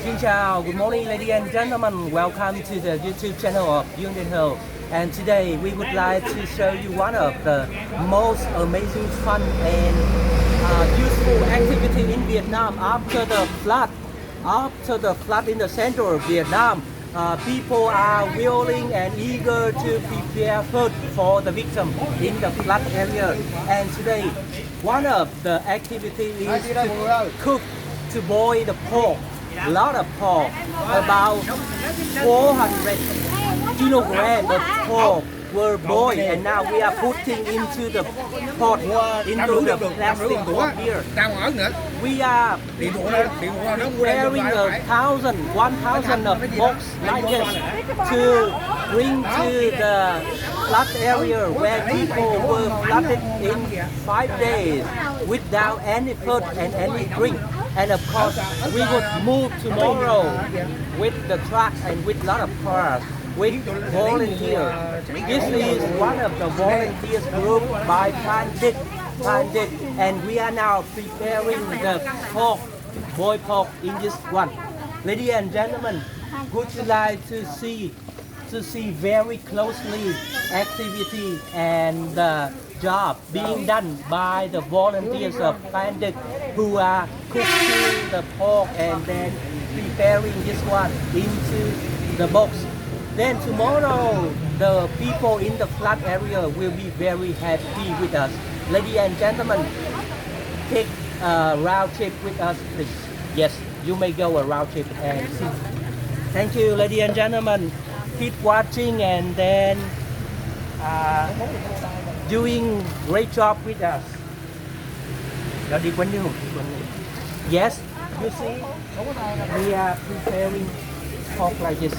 Xin chào, good morning ladies and gentlemen. Welcome to the YouTube channel of Union Hill. And today we would like to show you one of the most amazing fun and useful activity in Vietnam after the flood. After the flood in the central of Vietnam, people are willing and eager to prepare food for the victim in the flood area. And today, one of the activities is to cook, to boil the pork. A lot of pork, about 400 kilograms of pork were boiled, and now we are putting into the pot, into the plastic pot here. We are preparing 1,000 of box like this to bring to the flood area where people were flooded in 5 days without any food and any drink. And of course, we would move tomorrow with the truck and with a lot of cars, with volunteers. This is one of the volunteers group by Pandit, and we are now preparing the pork, boiled pork in this one. Ladies and gentlemen, would you like to see very closely activity and job being done by the volunteers of Pandit who are cooking the pork and then preparing this one into the box. Then tomorrow the people in the flood area will be very happy with us. Ladies and gentlemen, take a round trip with us please. Yes, you may go a round trip and see. Thank you ladies and gentlemen. Keep watching and then doing great job with us. Yes, you see, we are preparing pork like this.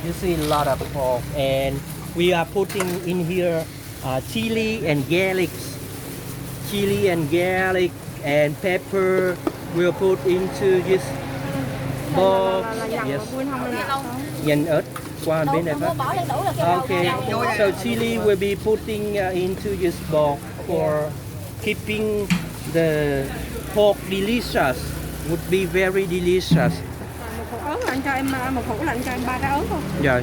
You see a lot of pork, and we are putting in here chili and garlic, and pepper. We'll put into this box. Yes. Nhân ớt. Okay, so chili will be putting into this box for keeping the pork delicious. Would be very delicious. Yeah.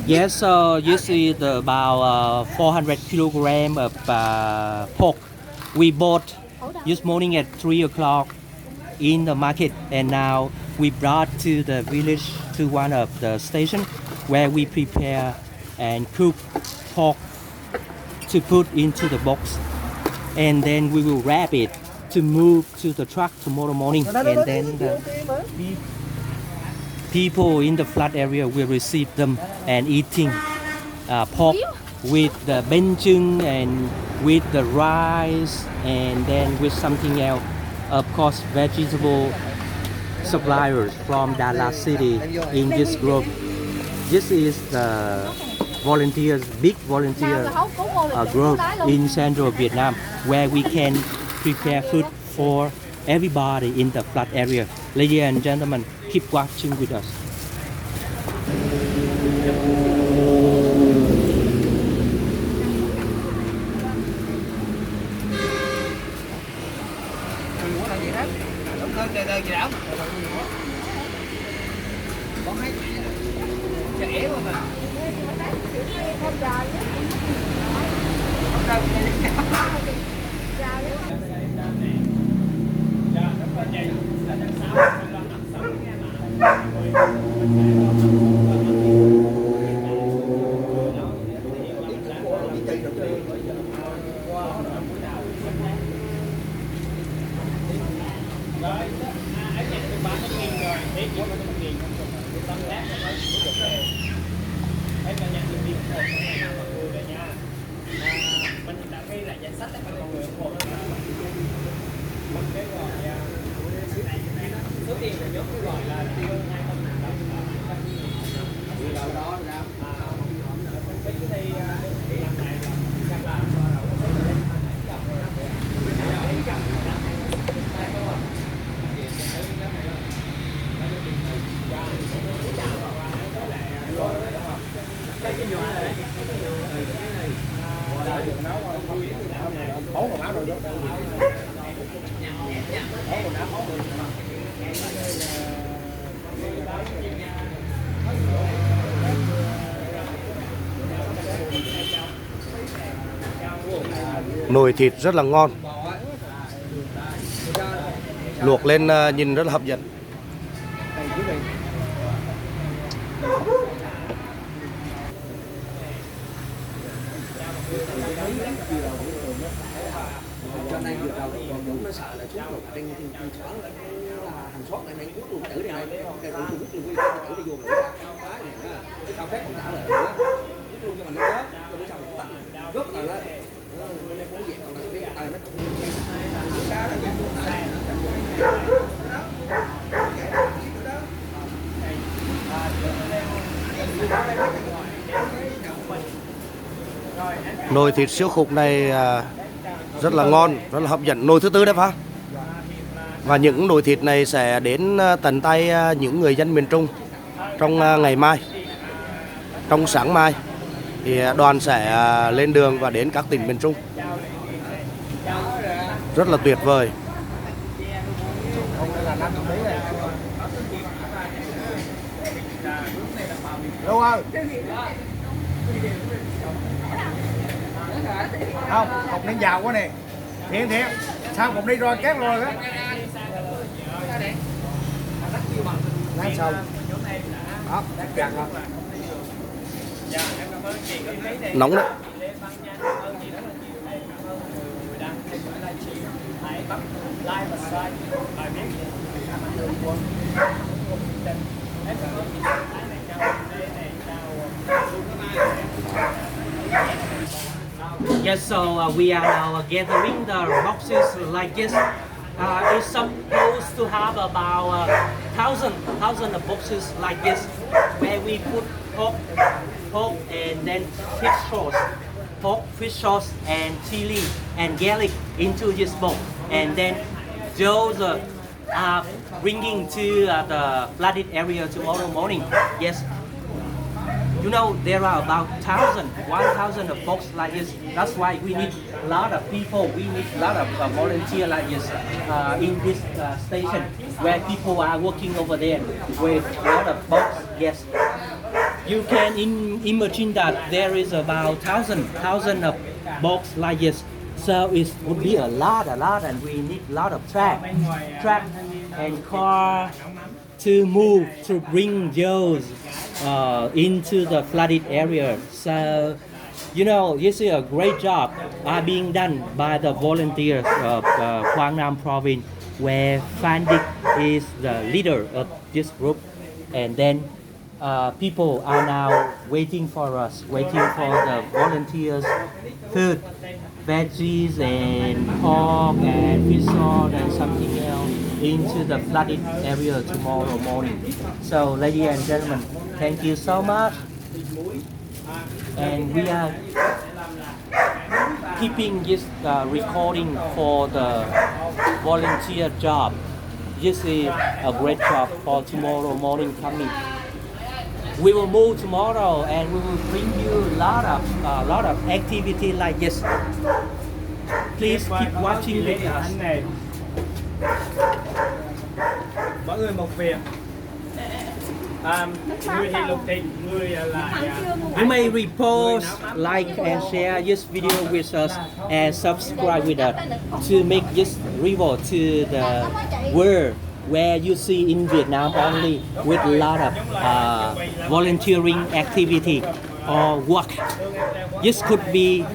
Yes, so this is about 400 kilograms of pork. We bought this morning at 3 o'clock in the market, and now we brought to the village, to one of the stations where we prepare and cook pork to put into the box, and then we will wrap it to move to the truck tomorrow morning, and then the people in the flood area will receive them and eating pork with the bánh chưng and with the rice, and then with something else, of course vegetable suppliers from Dallas City in this group. This is the volunteers, big volunteer group in central Vietnam, where we can prepare food for everybody in the flood area. Ladies and gentlemen, keep watching with us. Ố quần áo rồi đó. Ố quần áo. Nồi thịt rất là ngon, luộc lên nhìn rất là hấp dẫn. Cho nên vừa đầu cũng nó sợ là xuống rồi trên sở là hàng xóm này quốc luôn tử đây này cái tụi quốc luôn tử đi vô nữa cái cao phép cũng đã là nữa quốc luôn cho mình nó rớt cho nó xong tắt rớt là nó muốn dẹp còn là cái tay nó Nồi thịt siêu khủng này rất là ngon, rất là hấp dẫn. Nồi thứ tư đấy phải. Và những nồi thịt này sẽ đến tận tay những người dân miền Trung trong ngày mai, trong sáng mai thì đoàn sẽ lên đường và đến các tỉnh miền Trung. Rất là tuyệt vời. Đúng không? Không, cục nên giàu quá nè. Thiện thiện. Sao cục đi rồi két rồi á. Lát xong. Đó, chặt rồi. Nóng đấy. Yes, so we are now gathering the boxes like this. It's supposed to have about thousand of boxes like this, where we put pork and then fish sauce and chili and garlic into this box, and then those are bringing to the flooded area tomorrow morning. Yes. You know, there are about 1,000 of folks like this. That's why we need a lot of people. We need a lot of volunteers like this in this station where people are working over there with a lot of folks. Yes, you can imagine that there is about thousand of box like this. So it would be a lot, and we need a lot of truck and car to move to bring those into the flooded area. So, you know, this is a great job being done by the volunteers of Quang Nam province, where Phan Dik is the leader of this group, and then people are now waiting for us, waiting for the volunteers food, veggies and pork and fish sauce and something else into the flooded area tomorrow morning. So, ladies and gentlemen, thank you so much. And we are keeping this recording for the volunteer job. This is a great job for tomorrow morning coming. We will move tomorrow and we will bring you a lot of activity like this. Please keep watching with us. Mỗi người một việc. Người thì lục thịt, người lại You may repost, like and share this video with us and subscribe with us to make this rival to the world where you see in Vietnam only with a lot of volunteering activity or work. This could be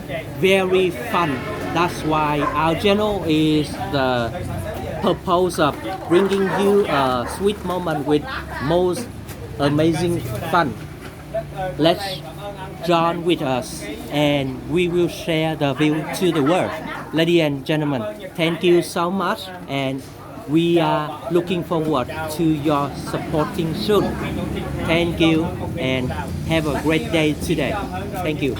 very fun. That's why our channel is the purpose of bringing you a sweet moment with most amazing fun. Let's join with us and we will share the view to the world. Ladies and gentlemen, thank you so much, and we are looking forward to your supporting soon. Thank you and have a great day today. Thank you.